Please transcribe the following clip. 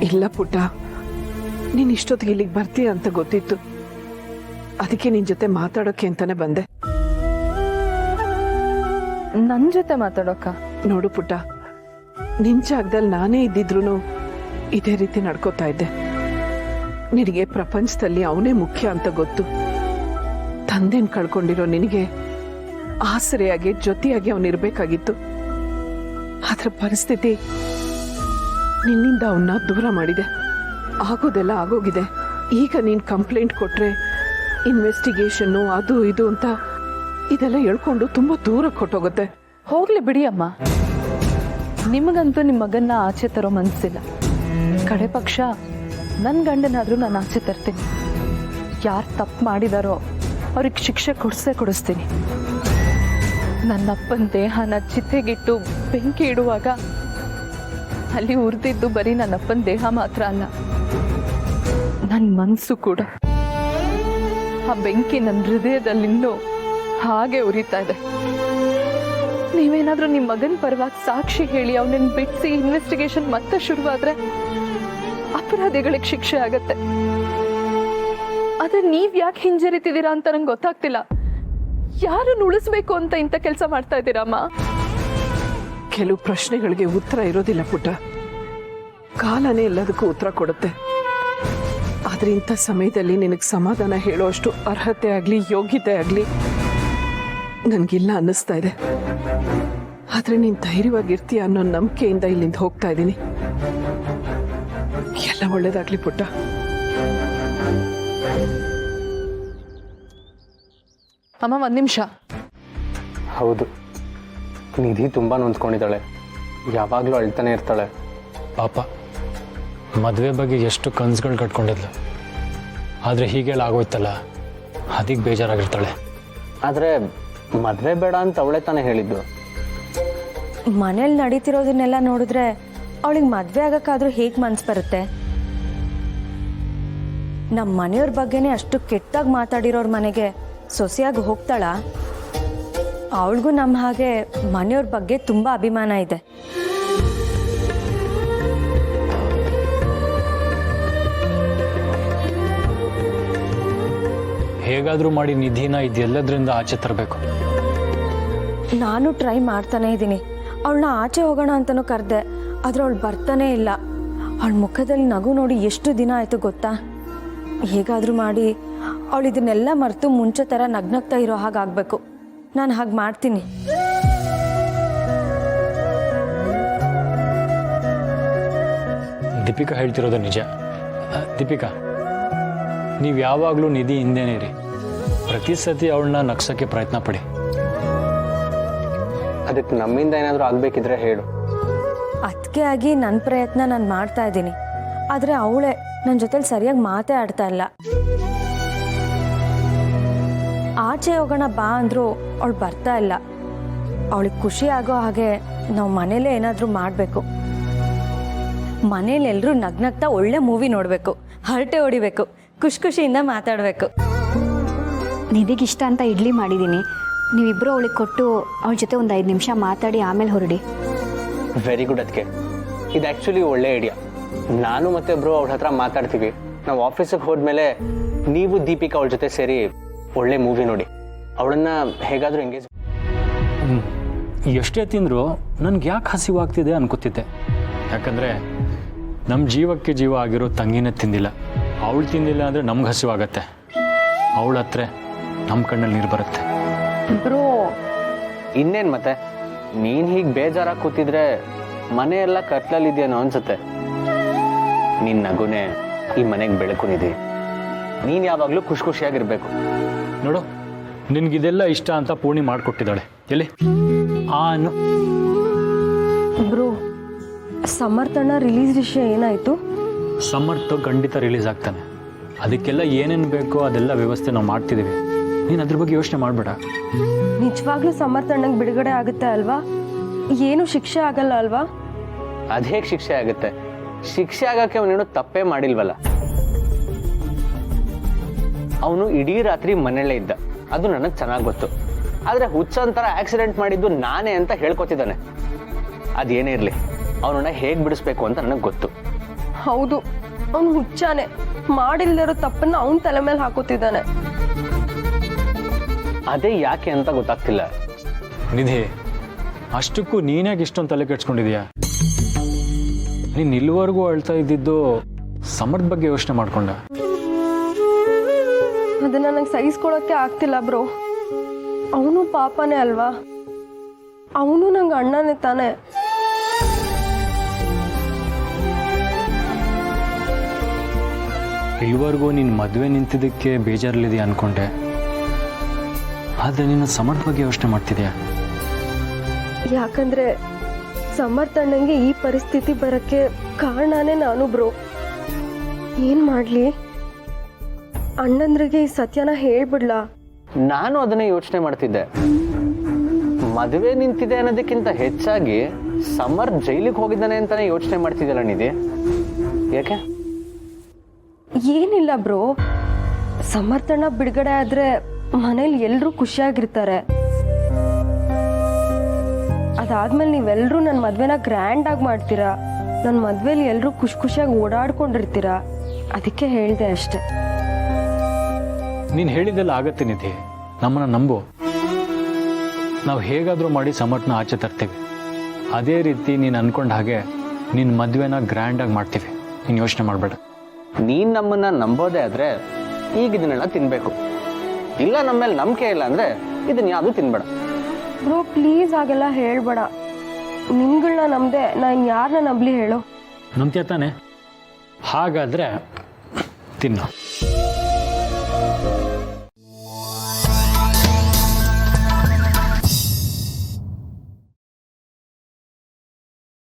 ಇಲ್ಲ ಪುಟ್ಟ, ನೀನ್ ಇಷ್ಟೊತ್ತಿಗೆ ಇಲ್ಲಿಗೆ ಬರ್ತೀಯ ಅಂತ ಗೊತ್ತಿತ್ತು. ಅದಕ್ಕೆ ನಿನ್ ಜೊತೆ ಮಾತಾಡೋಕೆ ಅಂತಾನೆ ಬಂದೆ. ನನ್ ಜೊತೆ ಮಾತಾಡೋಕ? ನೋಡು ಪುಟ್ಟ, ನಿನ್ ಜಾಗದಲ್ಲಿ ನಾನೇ ಇದ್ದಿದ್ರು ಇದೇ ರೀತಿ ನಡ್ಕೋತಾ ಇದ್ದೆ. ನಿನಗೆ ಪ್ರಪಂಚದಲ್ಲಿ ಅವನೇ ಮುಖ್ಯ ಅಂತ ಗೊತ್ತು. ತಂದೆನ್ ಕಳ್ಕೊಂಡಿರೋ ನಿನಗೆ ಆಸರೆಯಾಗಿ ಜೊತೆಯಾಗಿ ಅವನಿರ್ಬೇಕಾಗಿತ್ತು. ಆದ್ರ ಪರಿಸ್ಥಿತಿ ನಿನ್ನಿಂದ ಅವನ್ನ ದೂರ ಮಾಡಿದೆ. ಆಗೋದೆಲ್ಲ ಆಗೋಗಿದೆ. ಈಗ ನೀನ್ ಕಂಪ್ಲೇಂಟ್ ಕೊಟ್ರೆ ಇನ್ವೆಸ್ಟಿಗೇಷನ್ನು ಅದು ಇದು ಅಂತ ಇದೆಲ್ಲ ಹೇಳ್ಕೊಂಡು ತುಂಬಾ ದೂರ ಕೊಟ್ಟೋಗುತ್ತೆ. ಹೋಗ್ಲಿ ಬಿಡಿ ಅಮ್ಮ, ನಿಮಗಂತೂ ನಿಮ್ಮ ಮಗನ್ನ ಆಚೆ ತರೋ ಮನ್ಸಿಲ್ಲ. ಕಡೆ ಪಕ್ಷ ನನ್ನ ಗಂಡನಾದ್ರೂ ನಾನು ಆಚೆ ತರ್ತೀನಿ. ಯಾರು ತಪ್ಪು ಮಾಡಿದಾರೋ ಅವ್ರಿಗೆ ಶಿಕ್ಷೆ ಕೊಡಿಸ್ತೀನಿ. ನನ್ನಪ್ಪನ ದೇಹನ ಚಿತೆಗಿಟ್ಟು ಬೆಂಕಿ ಇಡುವಾಗ ಅಲ್ಲಿ ಉರಿದಿದ್ದು ಬರೀ ನನ್ನಪ್ಪನ ದೇಹ ಮಾತ್ರ ಅಲ್ಲ, ನನ್ನ ಮನಸ್ಸು ಕೂಡ. ಆ ಬೆಂಕಿ ನನ್ನ ಹೃದಯದಲ್ಲಿನ್ನೂ ಹಾಗೆ ಉರಿತಾ ಇದೆ. ನೀವೇನಾದ್ರೂ ನಿಮ್ಮ ಮಗನ ಪರವಾಗಿ ಸಾಕ್ಷಿ ಹೇಳಿ ಅವನನ್ನ ಬಿಡಿಸಿ ಇನ್ವೆಸ್ಟಿಗೇಷನ್ ಮತ್ತೆ ಶುರುವಾದ್ರೆ ಅಪರಾಧಿಗಳಿಗೆ ಶಿಕ್ಷೆ ಆಗತ್ತೆ. ಆದ್ರೆ ನೀವ್ ಯಾಕೆ ಹಿಂಜರಿತಿದ್ದೀರಾ ಅಂತ ನಂಗೆ ಗೊತ್ತಾಗ್ತಿಲ್ಲ. ಯಾರನ್ನು ಉಳಿಸ್ಬೇಕು ಅಂತ ಇಂಥ ಕೆಲಸ ಮಾಡ್ತಾ ಇದ್ದೀರಮ್ಮ? ಕೆಲವು ಪ್ರಶ್ನೆಗಳಿಗೆ ಉತ್ತರ ಇರೋದಿಲ್ಲ ಪುಟ್ಟ. ಕಾಲನೇ ಎಲ್ಲದಕ್ಕೂ ಉತ್ತರ ಕೊಡುತ್ತೆ. ಆದ್ರೆ ಇಂಥ ಸಮಯದಲ್ಲಿ ನಿನಗೆ ಸಮಾಧಾನ ಹೇಳೋಷ್ಟು ಅರ್ಹತೆ ಆಗ್ಲಿ ಯೋಗ್ಯತೆ ಆಗ್ಲಿ ನನ್ಗಿಲ್ಲ ಅನ್ನಿಸ್ತಾ ಇದೆ. ಆದ್ರೆ ನೀನ್ ಧೈರ್ಯವಾಗಿರ್ತೀಯ ಅನ್ನೋ ನಂಬಿಕೆಯಿಂದ ಇಲ್ಲಿಂದ ಹೋಗ್ತಾ ಇದ್ದೀನಿ. ಎಲ್ಲ ಒಳ್ಳೇದಾಗ್ಲಿ ಪುಟ್ಟ. ಅಮ್ಮ, ಒಂದ್ ನಿಮಿಷ. ಹೌದು, ನಿಧಿ ತುಂಬ ನೊಂದ್ಕೊಂಡಿದ್ದಾಳೆ. ಯಾವಾಗಲೂ ಅಳ್ತಾನೆ ಇರ್ತಾಳೆ. ಪಾಪ, ಮದುವೆ ಬಗ್ಗೆ ಎಷ್ಟು ಕನಸುಗಳು ಕಟ್ಕೊಂಡಿದ್ಲು. ಆದರೆ ಹೀಗೆಲ್ಲ ಆಗೋಯ್ತಲ್ಲ, ಅದಕ್ಕೆ ಬೇಜಾರಾಗಿರ್ತಾಳೆ. ಆದರೆ ಮದುವೆ ಬೇಡ ಅಂತ ಅವಳೇ ತಾನೇ ಹೇಳಿದ್ದು. ಮನೇಲಿ ನಡೀತಿರೋದನ್ನೆಲ್ಲ ನೋಡಿದ್ರೆ ಅವಳಿಗೆ ಮದುವೆ ಆಗಕ್ಕಾದ್ರೂ ಹೇಗೆ ಮನ್ಸು ಬರುತ್ತೆ? ನಮ್ಮ ಮನೆಯವ್ರ ಬಗ್ಗೆನೇ ಅಷ್ಟು ಕೆಟ್ಟಾಗಿ ಮಾತಾಡಿರೋರ್ ಮನೆಗೆ ಸೊಸೆಯಾಗಿ ಹೋಗ್ತಾಳ? ಅವಳಿಗೂ ನಮ್ಮ ಹಾಗೆ ಮನೆಯವ್ರ ಬಗ್ಗೆ ತುಂಬ ಅಭಿಮಾನ ಇದೆ. ಹೇಗಾದರೂ ಮಾಡಿ ನಿಧಿನ ಇದೆಲ್ಲದ್ರಿಂದ ಆಚೆ ತರಬೇಕು. ನಾನು ಟ್ರೈ ಮಾಡ್ತಾನೆ ಇದ್ದೀನಿ. ಅವಳನ್ನ ಆಚೆ ಹೋಗೋಣ ಅಂತಲೂ ಕರೆದೆ, ಆದ್ರೆ ಅವಳು ಬರ್ತಾನೆ ಇಲ್ಲ. ಅವಳ ಮುಖದಲ್ಲಿ ನಗು ನೋಡಿ ಎಷ್ಟು ದಿನ ಆಯಿತು ಗೊತ್ತಾ? ಹೇಗಾದರೂ ಮಾಡಿ ಅವಳು ಇದನ್ನೆಲ್ಲ ಮರೆತು ಮುಂಚೆ ಥರ ನಗ್ನಗ್ತಾ ಇರೋ ಹಾಗಾಗಬೇಕು. ನಾನು ಹಾಗೆ ಮಾಡ್ತೀನಿ. ದೀಪಿಕಾ ಹೇಳ್ತಿರೋದು ನಿಜ. ದೀಪಿಕಾ, ನೀವು ಯಾವಾಗಲೂ ನಿಧಿ ಹಿಂದೆನೇ ಇರಿ. ಪ್ರತಿ ಸತಿ ಅವಳನ್ನ ನಗ್ಸೋಕ್ಕೆ ಪ್ರಯತ್ನ ಪಡಿ. ಅದಕ್ಕೆ ನಮ್ಮಿಂದ ಏನಾದರೂ ಆಗಬೇಕಿದ್ರೆ ಹೇಳು. ಅದಕ್ಕೆ ಆಗಿ ನನ್ನ ಪ್ರಯತ್ನ ನಾನು ಮಾಡ್ತಾ ಇದ್ದೀನಿ. ಆದರೆ ಅವಳೇ ನನ್ನ ಜೊತೆಲಿ ಸರಿಯಾಗಿ ಮಾತೇ ಆಡ್ತಾ ಇಲ್ಲ. ಆಚೆ ಹೋಗೋಣ ಬಾ ಅಂದರೂ ಅವಳು ಬರ್ತಾ ಇಲ್ಲ. ಅವಳಿಗೆ ಖುಷಿ ಆಗೋ ಹಾಗೆ ನಾವು ಮನೇಲೇ ಏನಾದರೂ ಮಾಡಬೇಕು. ಮನೇಲಿ ಎಲ್ಲರೂ ನಗ್ನಗ್ತಾ ಒಳ್ಳೆ ಮೂವಿ ನೋಡಬೇಕು, ಹರಟೆ ಹೊಡಿಬೇಕು, ಖುಷಿಯಿಂದ ಮಾತಾಡಬೇಕು. ನಿಧಿಗಿಷ್ಟ ಅಂತ ಇಡ್ಲಿ ಮಾಡಿದ್ದೀನಿ. ನೀವಿಬ್ಬರು ಅವಳಿಗೆ ಕೊಟ್ಟು ಅವಳ ಜೊತೆ ಒಂದು 5 ನಿಮಿಷ ಮಾತಾಡಿ ಆಮೇಲೆ ಹೊರಡಿ. Very good. ಅದಕ್ಕೆ ಇದು ಆ್ಯಕ್ಚುಲಿ ಒಳ್ಳೆ ಐಡಿಯಾ. ನಾನು ಮತ್ತೆ ಬ್ರೋ ಅವಳ ಹತ್ರ ಮಾತಾಡ್ತೀವಿ. ನಾವು ಆಫೀಸಿಗೆ ಹೋದ್ಮೇಲೆ ನೀವು ದೀಪಿಕಾ ಅವಳ ಜೊತೆ ಸೇರಿ ಒಳ್ಳೆ ಮೂವಿ ನೋಡಿ ಅವಳನ್ನ ಹೇಗಾದರೂ ಎಂಗೇಜ್. ಎಷ್ಟೇ ತಿಂದರೂ ನನಗೆ ಯಾಕೆ ಹಸಿವಾಗ್ತಿದೆ ಅನ್ಕೋತಿದ್ದೆ. ಯಾಕಂದರೆ ನಮ್ಮ ಜೀವಕ್ಕೆ ಜೀವ ಆಗಿರೋ ತಂಗಿನೇ ತಿಂದಿಲ್ಲ. ಅವಳು ತಿಂದಿಲ್ಲ ಅಂದರೆ ನಮ್ಗೆ ಹಸಿವಾಗತ್ತೆ. ಅವಳ ಹತ್ರ ನಮ್ಮ ಕಣ್ಣಲ್ಲಿ ನೀರು ಬರುತ್ತೆ. ಬ್ರೋ, ಇನ್ನೇನು ಮತ್ತೆ ನೀನು ಹೀಗೆ ಬೇಜಾರಾಗಿ ಕೂತಿದ್ರೆ ಮನೆಯೆಲ್ಲ ಕತ್ಲಲ್ಲಿದೆಯೇನೋ ಅನ್ಸುತ್ತೆ. ನಿನ್ನ ನಗುನೇ ಈ ಮನೆಗೆ ಬೆಳಕು ನಿಧಿ. ನೀನು ಯಾವಾಗಲೂ ಖುಷಿಯಾಗಿರ್ಬೇಕು. ನೋಡು, ನಿನಗಿದೆಲ್ಲ ಇಷ್ಟ ಅಂತ ಪೂರ್ಣಿ ಮಾಡಿಕೊಟ್ಟಿದ್ದಾಳೆ. ಎಲ್ಲಿ ಅನ್ನು ಬ್ರೋ, ಸಮರ್ಥನ ರಿಲೀಸ್ ವಿಷಯ ಏನಾಯಿತು? ಸಮರ್ಥ ಖಂಡಿತ ರಿಲೀಸ್ ಆಗ್ತಾನೆ. ಅದಕ್ಕೆಲ್ಲ ಏನೇನು ಬೇಕೋ ಅದೆಲ್ಲ ವ್ಯವಸ್ಥೆ ನಾವು ಮಾಡ್ತಿದ್ದೀವಿ. ನೀನು ಅದ್ರ ಬಗ್ಗೆ ಯೋಚನೆ ಮಾಡಬೇಡ. ನಿಜವಾಗ್ಲೂ ಸಮರ್ಥಣ್ಣಂಗೆ ಬಿಡುಗಡೆ ಆಗುತ್ತೆ ಅಲ್ವಾ? ಏನು ಶಿಕ್ಷೆ ಆಗಲ್ಲ ಅಲ್ವಾ? ಅದು ಹೇಗೆ ಶಿಕ್ಷೆ ಆಗುತ್ತೆ? ಶಿಕ್ಷೆ ಆಗಕ್ಕೆ ಅವನೇನು ತಪ್ಪೇ ಮಾಡಿಲ್ವಲ್ಲ. ಅವನು ಇಡೀ ರಾತ್ರಿ ಮನೆಯಲ್ಲೇ ಇದ್ದ, ಅದು ನನಗೆ ಚೆನ್ನಾಗಿ ಗೊತ್ತು. ಆದರೆ ಹುಚ್ಚಂತರ ಆಕ್ಸಿಡೆಂಟ್ ಮಾಡಿದ್ದು ನಾನೇ ಅಂತ ಹೇಳ್ಕೊತಿದ್ದಾನೆ. ಅದೇನೇ ಇರಲಿ, ಅವನನ್ನ ಹೇಗೆ ಬಿಡಿಸ್ಬೇಕು ಅಂತ ನನಗೆ ಗೊತ್ತು. ಹೌದು, ಅವನು ಹುಚ್ಚಾನೆ. ಮಾಡಿಲ್ದಿರೋ ತಪ್ಪನ್ನ ಅವನ ತಲೆ ಮೇಲೆ ಹಾಕೋತಿದ್ದಾನೆ. ಅದೇ ಯಾಕೆ ಅಂತ ಗೊತ್ತಾಗ್ತಿಲ್ಲ. ನಿಧಿ, ಅಷ್ಟಕ್ಕೂ ನೀನ್ಯಾಕೆ ಇಷ್ಟೊಂದು ತಲೆ ಕೆಡ್ಸ್ಕೊಂಡಿದೀಯಾ? ನೀನು ಇಲ್ಲಿವರೆಗೂ ಅಳ್ತಾ ಇದ್ದಿದ್ದು ಸಮರ್ಥ ಬಗ್ಗೆ ಯೋಚನೆ ಮಾಡ್ಕೊಂಡ? ಅದನ್ನ ನಂಗೆ ಸಹಿಸ್ಕೊಳಕ್ಕೆ ಆಗ್ತಿಲ್ಲ ಬ್ರೋ. ಅವನು ಪಾಪನೇ ಅಲ್ವಾ, ಅವನು ನಂಗೆ ಅಣ್ಣನೇ ತಾನೆ. ಇಲ್ಲಿವರೆಗೂ ನೀನು ಮದುವೆ ನಿಂತಿದ್ದಕ್ಕೆ ಬೇಜಾರಲ್ಲಿದೆಯಾ ಅನ್ಕೊಂಡೆ, ಆದರೆ ನೀನು ಸಮರ್ಥ ಬಗ್ಗೆ ಯೋಚನೆ ಮಾಡ್ತಿದ್ಯಾ? ಯಾಕಂದ್ರೆ ಸಮರ್ಥ ಅಣ್ಣಂಗೆ ಈ ಪರಿಸ್ಥಿತಿ ಬರಕ್ಕೆ ಕಾರಣನೇ ನಾನು ಬ್ರೋ. ಏನ್ ಮಾಡ್ಲಿ? ಅಣ್ಣಂದ್ರಿಗೆ ಈ ಸತ್ಯನ ಹೇಳ್ಬಿಡ್ಲಾ? ನಾನು ಅದನ್ನೇ ಯೋಚನೆ ಮಾಡ್ತಿದ್ದೆ. ಮದುವೆ ನಿಂತಿದೆ ಅನ್ನೋದಕ್ಕಿಂತ ಹೆಚ್ಚಾಗಿ ಸಮರ್ ಜೈಲಿಗೆ ಹೋಗಿದ್ದಾನೆ ಅಂತಾನೆ ಯೋಚನೆ ಮಾಡ್ತಿದ್ದಲ್ಲ ನಿಧಿ, ಯಾಕೆ? ಏನಿಲ್ಲ ಬ್ರೋ, ಸಮರ್ಥಣ್ಣ ಬಿಡುಗಡೆ ಆದ್ರೆ ಮನೇಲಿ ಎಲ್ರೂ ಖುಷಿಯಾಗಿರ್ತಾರೆ. ಅದಾದ್ಮೇಲೆ ನೀವೆಲ್ಲರೂ ನನ್ನ ಮದ್ವೆನ ಗ್ರ್ಯಾಂಡ್ ಆಗಿ ಮಾಡ್ತೀರಾ. ನನ್ನ ಮದ್ವೆಲಿ ಎಲ್ರೂ ಖುಷಿಯಾಗಿ ಓಡಾಡ್ಕೊಂಡಿರ್ತೀರಾ. ಅದಕ್ಕೆ ಹೇಳಿದೆ ಅಷ್ಟೆ. ನೀನು ಹೇಳಿದ್ದೆಲ್ಲ ಆಗತ್ತೆ ನಿಧಿ, ನಮ್ಮನ್ನ ನಂಬು. ನಾವು ಹೇಗಾದರೂ ಮಾಡಿ ಸಮರ್ಥನ ಆಚೆ ತರ್ತೀವಿ. ಅದೇ ರೀತಿ ನೀನು ಅನ್ಕೊಂಡ ಹಾಗೆ ನಿನ್ನ ಮದುವೆನ ಗ್ರ್ಯಾಂಡಾಗಿ ಮಾಡ್ತೀವಿ. ನೀನು ಯೋಚನೆ ಮಾಡಬೇಡ. ನೀನ್ ನಮ್ಮನ್ನ ನಂಬೋದೇ ಆದ್ರೆ ಈಗ ಇದನ್ನೆಲ್ಲ ತಿನ್ಬೇಕು. ಇಲ್ಲ ನಮ್ಮ ಮೇಲೆ ನಂಬಿಕೆ ಇಲ್ಲ ಅಂದ್ರೆ ಇದನ್ನ ಯಾವುದು ತಿನ್ಬೇಡ. ಬ್ರೋ ಪ್ಲೀಸ್ ಹಾಗೆಲ್ಲ ಹೇಳ್ಬೇಡ. ನಿಮ್ಗಳನ್ನ ನಂಬದೆ ನಾನು ಯಾರನ್ನ ನಂಬಲಿ ಹೇಳು? ನಂಬ್ತೀಯ ತಾನೆ? ಹಾಗಾದ್ರೆ ತಿನ್ನು.